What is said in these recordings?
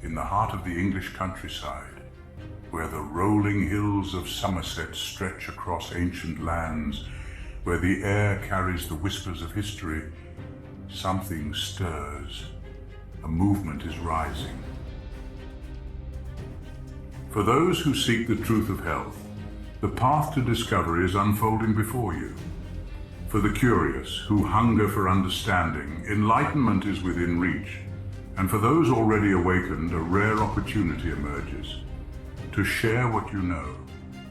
in the heart of the English countryside, where the rolling hills of Somerset stretch across ancient lands, where the air carries the whispers of history, something stirs. A movement is rising. For those who seek the truth of health, the path to discovery is unfolding before you. For the curious who hunger for understanding, enlightenment is within reach. And for those already awakened, a rare opportunity emerges. To share what you know,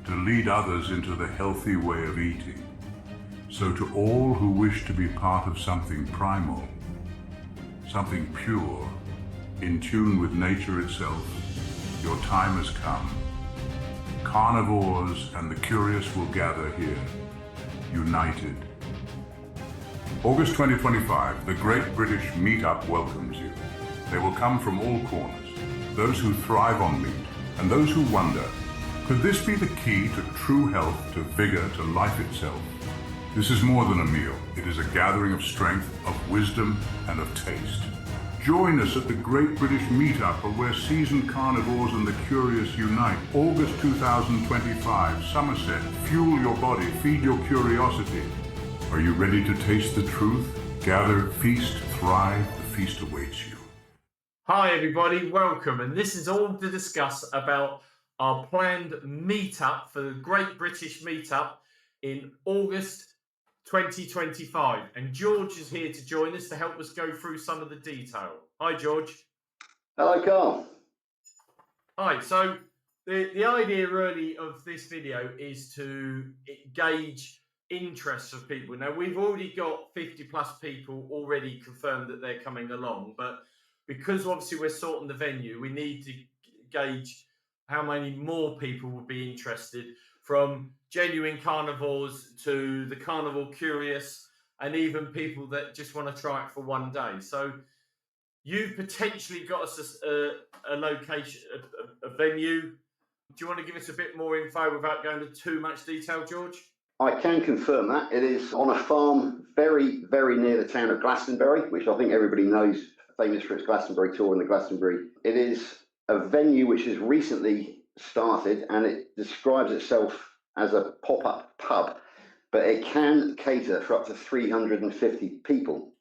to lead others into the healthy way of eating. So to all who wish to be part of something primal, something pure, in tune with nature itself, your time has come. Carnivores and the curious will gather here, united. August 2025, the Great British Meetup welcomes you. They will come from all corners, those who thrive on meat, and those who wonder, could this be the key to true health, to vigor, to life itself? This is more than a meal. It is a gathering of strength, of wisdom, and of taste. Join us at the Great British Meetup, where seasoned carnivores and the curious unite. August 2025, Somerset. Fuel your body, feed your curiosity. Are you ready to taste the truth? Gather, feast, thrive. The feast awaits you. Hi everybody, welcome, and this is all to discuss about our planned meetup for the Great British Meetup in August 2025, and George is here to join us to help us go through some of the detail. Hi George. Hello Carl. Hi, so the idea really of this video is to gauge interest of people. Now we've already got 50 plus people already confirmed that they're coming along, but because obviously we're sorting the venue, we need to gauge how many more people would be interested, from genuine carnivores to the carnivore curious, and even people that just want to try it for one day. So you've potentially got us a location, a venue. Do you want to give us a bit more info without going into too much detail, George? I can confirm that. It is on a farm very, very near the town of Glastonbury, which I think everybody knows, famous for its Glastonbury tour and the Glastonbury. It is a venue which has recently started, and it describes itself as a pop-up pub, but it can cater for up to 350 people.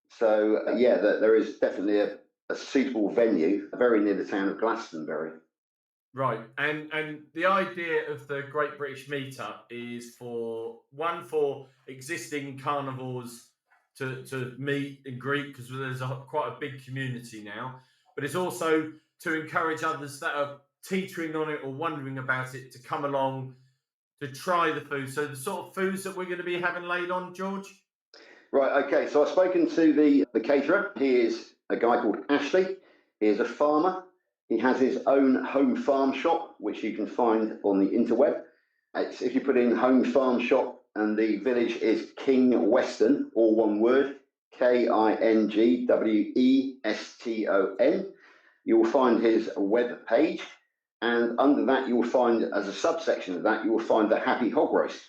So yeah, there is definitely a suitable venue very near the town of Glastonbury. Right, and the idea of the Great British Meetup is for existing carnivores to meet and greet, because there's quite a big community now, but it's also to encourage others that are teetering on it or wondering about it to come along to try the food. So the sort of foods that we're going to be having laid on, George? Right, okay, so I've spoken to the caterer. He is a guy called Ashley. He is a farmer. He has his own home farm shop, which you can find on the interweb. If you put in home farm shop, and the village is King Weston, all one word, KINGWESTON. You will find his web page, and under that you will find, as a subsection of that, you will find the Happy Hog Roast.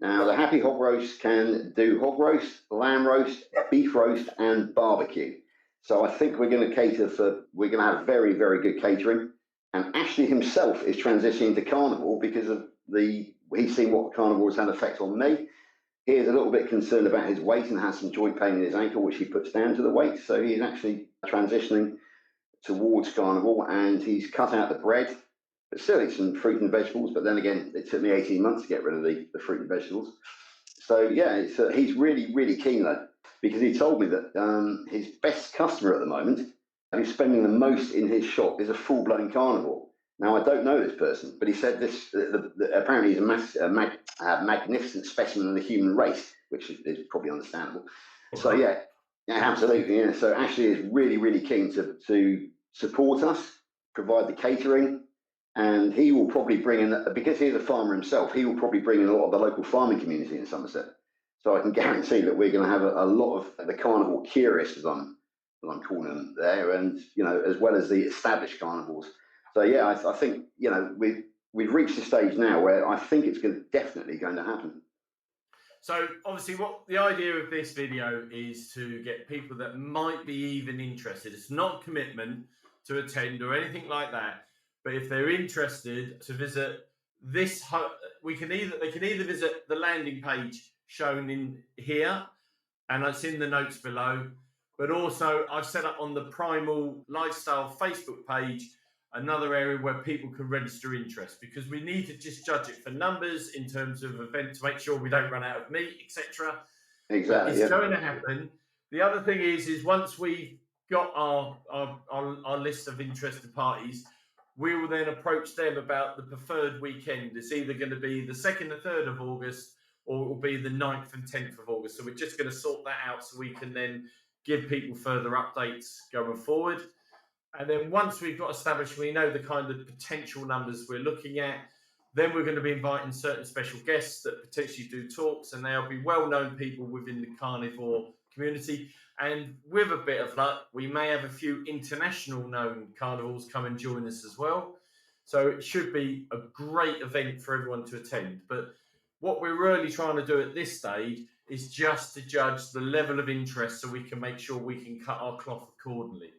Now, the Happy Hog Roast can do hog roast, lamb roast, beef roast, and barbecue. So I think we're going to have very, very good catering. And Ashley himself is transitioning to carnivore because of he's seen what carnivores had effect on me. He is a little bit concerned about his weight and has some joint pain in his ankle, which he puts down to the weight. So he's actually transitioning towards carnivore, and he's cut out the bread, but still eats some fruit and vegetables. But then again, it took me 18 months to get rid of the fruit and vegetables. So yeah, he's really, really keen though, because he told me that his best customer at the moment, who's spending the most in his shop, is a full-blown carnivore. Now, I don't know this person, but he said this. Apparently, he's a magnificent specimen of the human race, which is probably understandable. So yeah, absolutely. Yeah. So Ashley is really, really keen to support us, provide the catering, and he will probably bring in, because he's a farmer himself, he will probably bring in a lot of the local farming community in Somerset. So I can guarantee that we're going to have a lot of the carnivore curious, as I'm calling them there, and as well as the established carnivores. So yeah, I think we've reached a stage now where I think it's definitely going to happen. So obviously, what the idea of this video is to get people that might be even interested. It's not commitment. to attend or anything like that. But if they're interested to visit this, they can either visit the landing page shown in here, and it's in the notes below. But also, I've set up on the Primal Lifestyle Facebook page another area where people can register interest, because we need to just judge it for numbers in terms of event to make sure we don't run out of meat, etc. Exactly. It's going to happen. The other thing is once we've got our list of interested parties, we will then approach them about the preferred weekend. It's either going to be the 2nd and 3rd of August, or it will be the 9th and 10th of August. So we're just going to sort that out so we can then give people further updates going forward. And then once we've got established, we know the kind of potential numbers we're looking at, then we're going to be inviting certain special guests that potentially do talks, and they'll be well-known people within the carnivore community. And with a bit of luck, we may have a few international known carnivores come and join us as well. So it should be a great event for everyone to attend. But what we're really trying to do at this stage is just to judge the level of interest so we can make sure we can cut our cloth accordingly.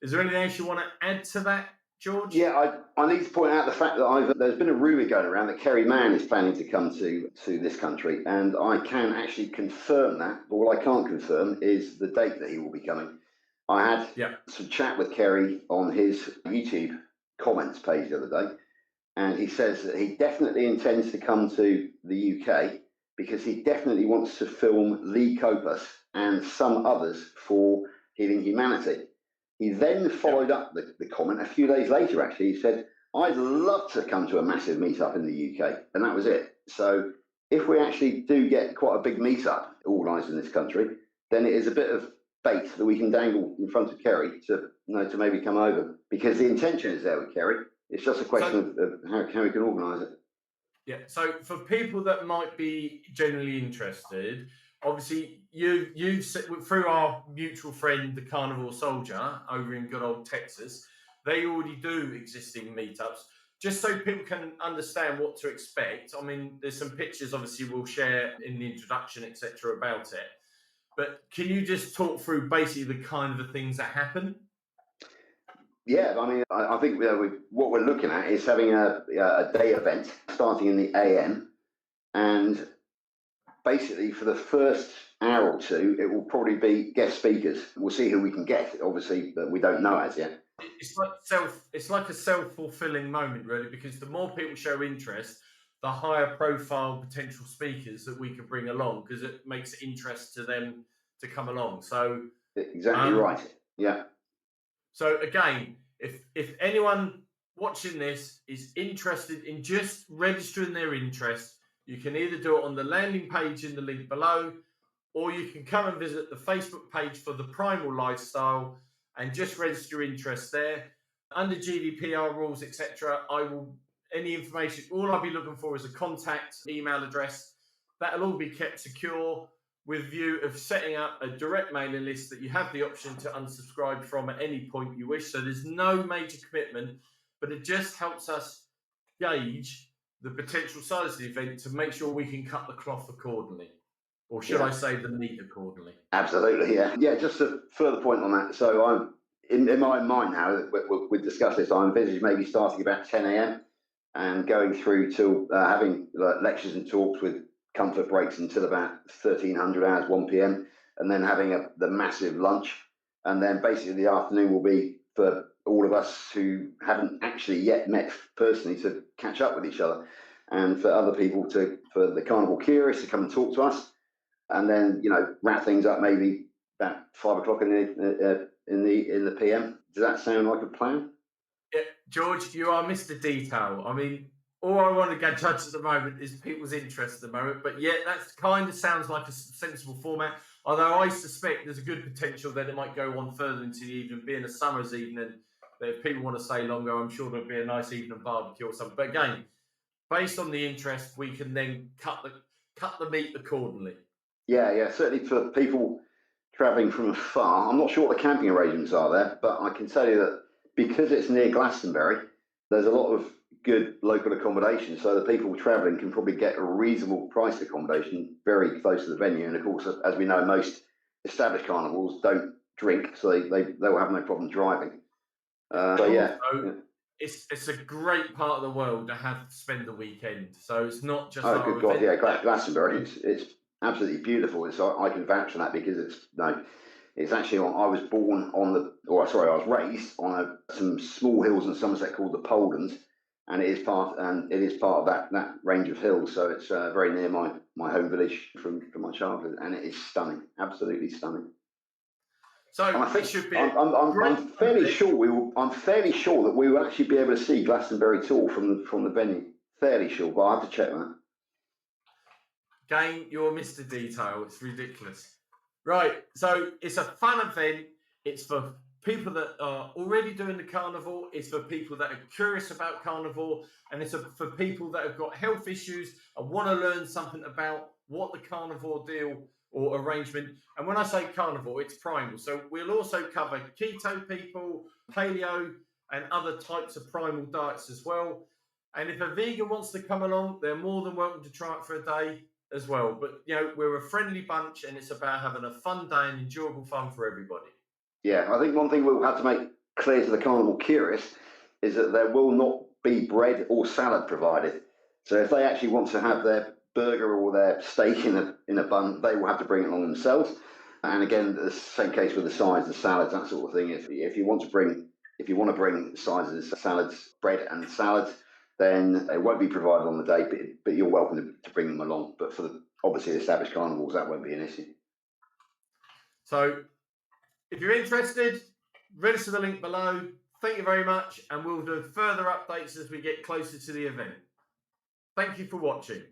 Is there anything else you want to add to that, George? Yeah, I need to point out the fact that there's been a rumour going around that Kerry Mann is planning to come to this country, and I can actually confirm that. But what I can't confirm is the date that he will be coming. I had some chat with Kerry on his YouTube comments page the other day, and he says that he definitely intends to come to the UK because he definitely wants to film Lee Copas and some others for Healing Humanity. He then followed up the comment a few days later, actually. He said, I'd love to come to a massive meetup in the UK. And that was it. So if we actually do get quite a big meetup organised in this country, then it is a bit of bait that we can dangle in front of Kerry to maybe come over. Because the intention is there with Kerry. It's just a question of how we can organise it. Yeah. So for people that might be genuinely interested, obviously, you've through our mutual friend, the Carnivore Soldier, over in good old Texas, they already do existing meetups. Just so people can understand what to expect. I mean, there's some pictures, obviously, we'll share in the introduction, etc., about it. But can you just talk through basically the kind of things that happen? Yeah, I mean, I think what we're looking at is having a day event starting in the AM, and basically for the first hour or two, it will probably be guest speakers. We'll see who we can get, obviously, but we don't know as yet. It's like a self-fulfilling moment, really, because the more people show interest, the higher profile potential speakers that we can bring along, because it makes it interest to them to come along. So exactly right. Yeah. So again, if anyone watching this is interested in just registering their interest, you can either do it on the landing page in the link below, or you can come and visit the Facebook page for the Primal Lifestyle and just register interest there. Under GDPR rules, etc., any information, all I'll be looking for is a contact email address. That'll all be kept secure with view of setting up a direct mailing list that you have the option to unsubscribe from at any point you wish. So there's no major commitment, but it just helps us gauge the potential size of the event to make sure we can cut the cloth accordingly. Or should I say the meat accordingly? Absolutely, yeah. Yeah, just a further point on that. So I'm in my mind now, we've discussed this, I envisage maybe starting about 10 a.m. and going through to having lectures and talks with comfort breaks until about 1300 hours, 1 p.m. and then having the massive lunch. And then basically the afternoon will be for all of us who haven't actually yet met personally to catch up with each other, and for other people for the carnivore curious to come and talk to us, and then wrap things up maybe about 5 o'clock in the PM. Does that sound like a plan? Yeah, George, you are Mr. Detail. I mean, all I want to get judged at the moment is people's interest at the moment. But yeah, that kind of sounds like a sensible format. Although I suspect there's a good potential that it might go on further into the evening, being a summer's evening. But if people want to stay longer, I'm sure there'll be a nice evening barbecue or something. But again, based on the interest, we can then cut the meat accordingly. Yeah, certainly for people travelling from afar. I'm not sure what the camping arrangements are there, but I can tell you that because it's near Glastonbury, there's a lot of good local accommodation, so the people travelling can probably get a reasonable price accommodation very close to the venue. And of course, as we know, most established carnivores don't drink, so they'll have no problem driving. So yeah. Also, it's a great part of the world to have to spend the weekend. So it's not just Oh, our good God, event. yeah, Glastonbury. It's absolutely beautiful. I can vouch for that because it's actually I was born on I was raised on some small hills in Somerset called the Poldens, and it is part of that range of hills. So it's very near my home village from my childhood, and it is stunning, absolutely stunning. So And I it think should be I'm fairly sure I'm fairly sure that we will actually be able to see Glastonbury Tour from the venue. Fairly sure, but I have to check that. Game, you're Mr. Detail. It's ridiculous. Right. So it's a fun event. It's for people that are already doing the carnivore. It's for people that are curious about carnivore. And it's for people that have got health issues and want to learn something about what the carnivore deal or arrangement. And when I say carnivore, it's primal. So we'll also cover keto people, paleo, and other types of primal diets as well. And if a vegan wants to come along, they're more than welcome to try it for a day as well. But we're a friendly bunch, and it's about having a fun day and enjoyable fun for everybody. Yeah, I think one thing we'll have to make clear to the carnivore curious is that there will not be bread or salad provided. So if they actually want to have their burger or their steak in a bun, they will have to bring it along themselves. And again, the same case with the sides, the salads, that sort of thing. If you want to bring sizes, salads, bread and salads, then it won't be provided on the day, but you're welcome to bring them along. But for the obviously established carnivores, that won't be an issue. So if you're interested, register the link below. Thank you very much, and we'll do further updates as we get closer to the event. Thank you for watching.